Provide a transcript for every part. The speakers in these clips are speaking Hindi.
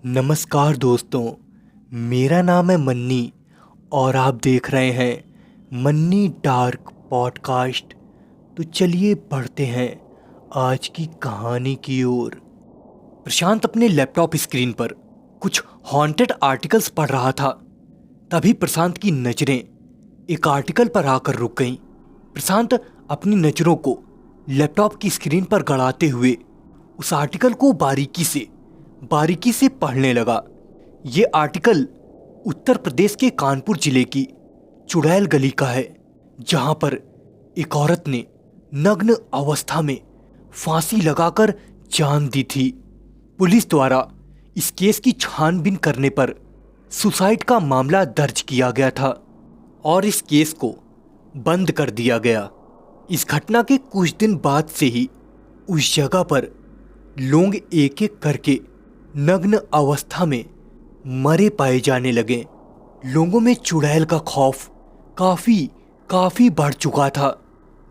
नमस्कार दोस्तों, मेरा नाम है मन्नी और आप देख रहे हैं मन्नी डार्क पॉडकास्ट। तो चलिए बढ़ते हैं आज की कहानी की ओर। प्रशांत अपने लैपटॉप स्क्रीन पर कुछ हॉन्टेड आर्टिकल्स पढ़ रहा था। तभी प्रशांत की नज़रें एक आर्टिकल पर आकर रुक गईं। प्रशांत अपनी नज़रों को लैपटॉप की स्क्रीन पर गड़ाते हुए उस आर्टिकल को बारीकी से पढ़ने लगा। ये आर्टिकल उत्तर प्रदेश के कानपुर जिले की चुड़ैल गली का है, जहां पर एक औरत ने नग्न अवस्था में फांसी लगाकर जान दी थी। पुलिस द्वारा इस केस की छानबीन करने पर सुसाइड का मामला दर्ज किया गया था और इस केस को बंद कर दिया गया। इस घटना के कुछ दिन बाद से ही उस जगह पर लोग एक एक करके नग्न अवस्था में मरे पाए जाने लगे। लोगों में चुड़ैल का खौफ काफी बढ़ चुका था।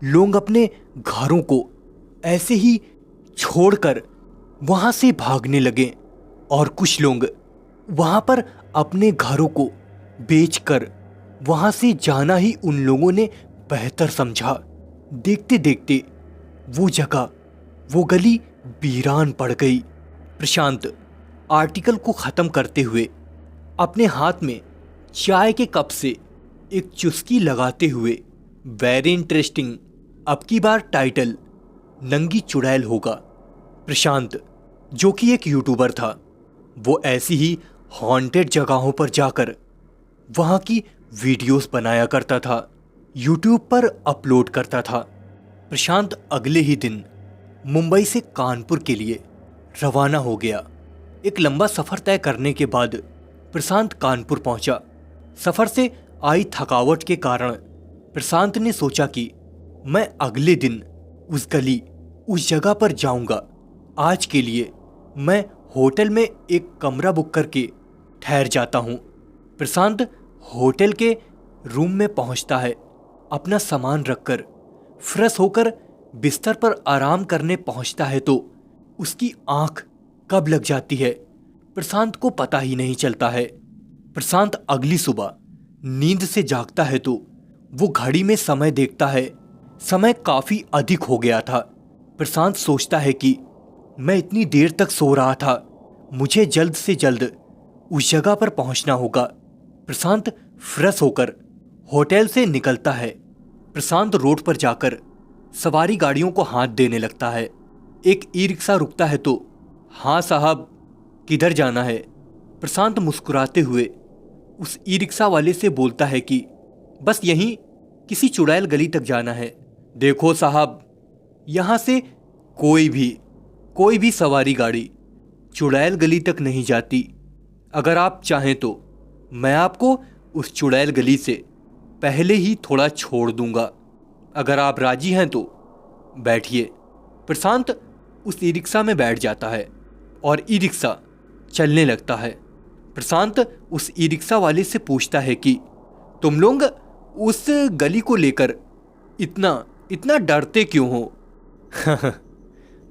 लोग अपने घरों को ऐसे ही छोड़कर वहां से भागने लगे और कुछ लोग वहां पर अपने घरों को बेचकर वहां से जाना ही उन लोगों ने बेहतर समझा। देखते देखते वो गली वीरान पड़ गई। प्रशांत आर्टिकल को ख़त्म करते हुए अपने हाथ में चाय के कप से एक चुस्की लगाते हुए, वेरी इंटरेस्टिंग, अब की बार टाइटल नंगी चुड़ैल होगा। प्रशांत, जो कि एक यूट्यूबर था, वो ऐसी ही हॉन्टेड जगहों पर जाकर वहाँ की वीडियोस बनाया करता था, यूट्यूब पर अपलोड करता था। प्रशांत अगले ही दिन मुंबई से कानपुर के लिए रवाना हो गया। एक लंबा सफ़र तय करने के बाद प्रशांत कानपुर पहुंचा। सफ़र से आई थकावट के कारण प्रशांत ने सोचा कि मैं अगले दिन उस जगह पर जाऊंगा। आज के लिए मैं होटल में एक कमरा बुक करके ठहर जाता हूं। प्रशांत होटल के रूम में पहुंचता है। अपना सामान रखकर फ्रेश होकर बिस्तर पर आराम करने पहुंचता है तो उसकी आंख कब लग जाती है प्रशांत को पता ही नहीं चलता है। प्रशांत अगली सुबह नींद से जागता है तो वो घड़ी में समय देखता है। समय काफी अधिक हो गया था। प्रशांत सोचता है कि मैं इतनी देर तक सो रहा था, मुझे जल्द से जल्द उस जगह पर पहुंचना होगा। प्रशांत फ्रेश होकर होटल से निकलता है। प्रशांत रोड पर जाकर सवारी गाड़ियों को हाथ देने लगता है। एक ई रिक्शा रुकता है तो, हाँ साहब, किधर जाना है? प्रशांत मुस्कुराते हुए उस ई रिक्शा वाले से बोलता है कि बस यहीं किसी चुड़ैल गली तक जाना है। देखो साहब, यहाँ से कोई भी सवारी गाड़ी चुड़ैल गली तक नहीं जाती। अगर आप चाहें तो मैं आपको उस चुड़ैल गली से पहले ही थोड़ा छोड़ दूंगा। अगर आप राजी हैं तो बैठिए। प्रशांत उस ई रिक्शा में बैठ जाता है और ई रिक्शा चलने लगता है। प्रशांत उस ई रिक्शा वाले से पूछता है कि तुम लोग उस गली को लेकर इतना डरते क्यों हो?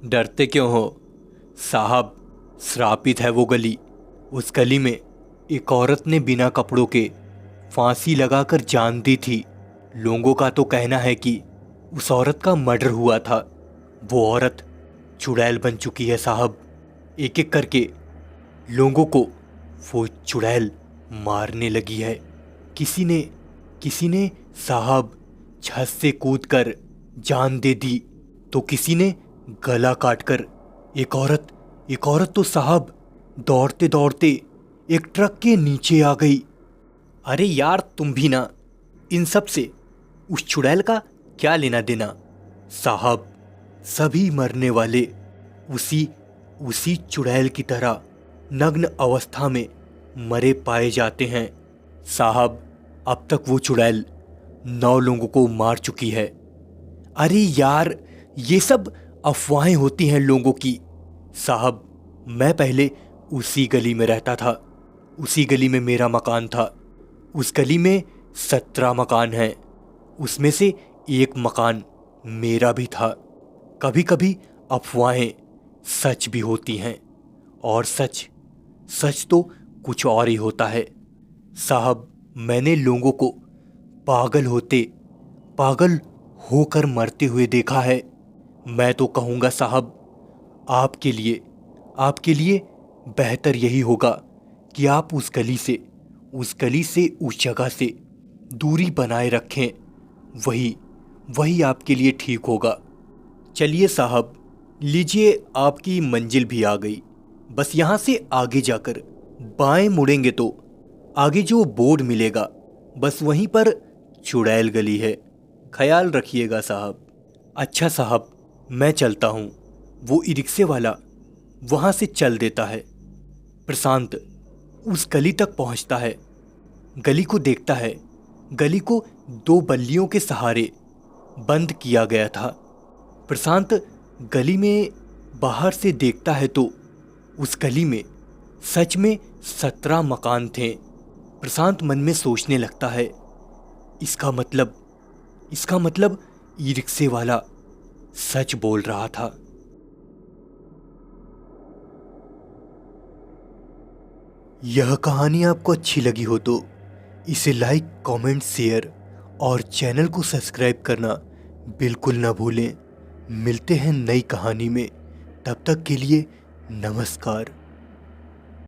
डरते क्यों हो साहब? श्रापित है वो गली। उस गली में एक औरत ने बिना कपड़ों के फांसी लगाकर जान दी थी। लोगों का तो कहना है कि उस औरत का मर्डर हुआ था। वो औरत चुड़ैल बन चुकी है साहब। एक एक करके लोगों को वो चुड़ैल मारने लगी है। किसी ने साहब छत से कूदकर जान दे दी तो किसी ने गला काटकर। एक औरत तो साहब दौड़ते दौड़ते एक ट्रक के नीचे आ गई। अरे यार, तुम भी ना, इन सब से उस चुड़ैल का क्या लेना देना? साहब, सभी मरने वाले उसी चुड़ैल की तरह नग्न अवस्था में मरे पाए जाते हैं साहब। अब तक वो चुड़ैल 9 लोगों को मार चुकी है। अरे यार, ये सब अफवाहें होती हैं लोगों की साहब। मैं पहले उसी गली में रहता था, उसी गली में मेरा मकान था। उस गली में 17 मकान हैं, उसमें से एक मकान मेरा भी था। कभी कभी अफवाहें सच भी होती हैं और सच सच तो कुछ और ही होता है। साहब, मैंने लोगों को पागल होकर मरते हुए देखा है। मैं तो कहूँगा साहब, आपके लिए बेहतर यही होगा कि आप उस गली से उस जगह से दूरी बनाए रखें। वही आपके लिए ठीक होगा। चलिए साहब, लीजिए, आपकी मंजिल भी आ गई। बस यहाँ से आगे जाकर बाएं मुड़ेंगे तो आगे जो बोर्ड मिलेगा, बस वहीं पर चुड़ैल गली है। ख्याल रखिएगा साहब। अच्छा साहब, मैं चलता हूँ। वो ई रिक्शे वाला वहाँ से चल देता है। प्रशांत उस गली तक पहुँचता है। गली को देखता है। गली को 2 बल्लियों के सहारे बंद किया गया था। प्रशांत गली में बाहर से देखता है तो उस गली में सच में 17 मकान थे। प्रशांत मन में सोचने लगता है, इसका मतलब ई रिक्शे वाला सच बोल रहा था। यह कहानी आपको अच्छी लगी हो तो इसे लाइक, कमेंट, शेयर और चैनल को सब्सक्राइब करना बिल्कुल ना भूलें। मिलते हैं नई कहानी में। तब तक के लिए नमस्कार।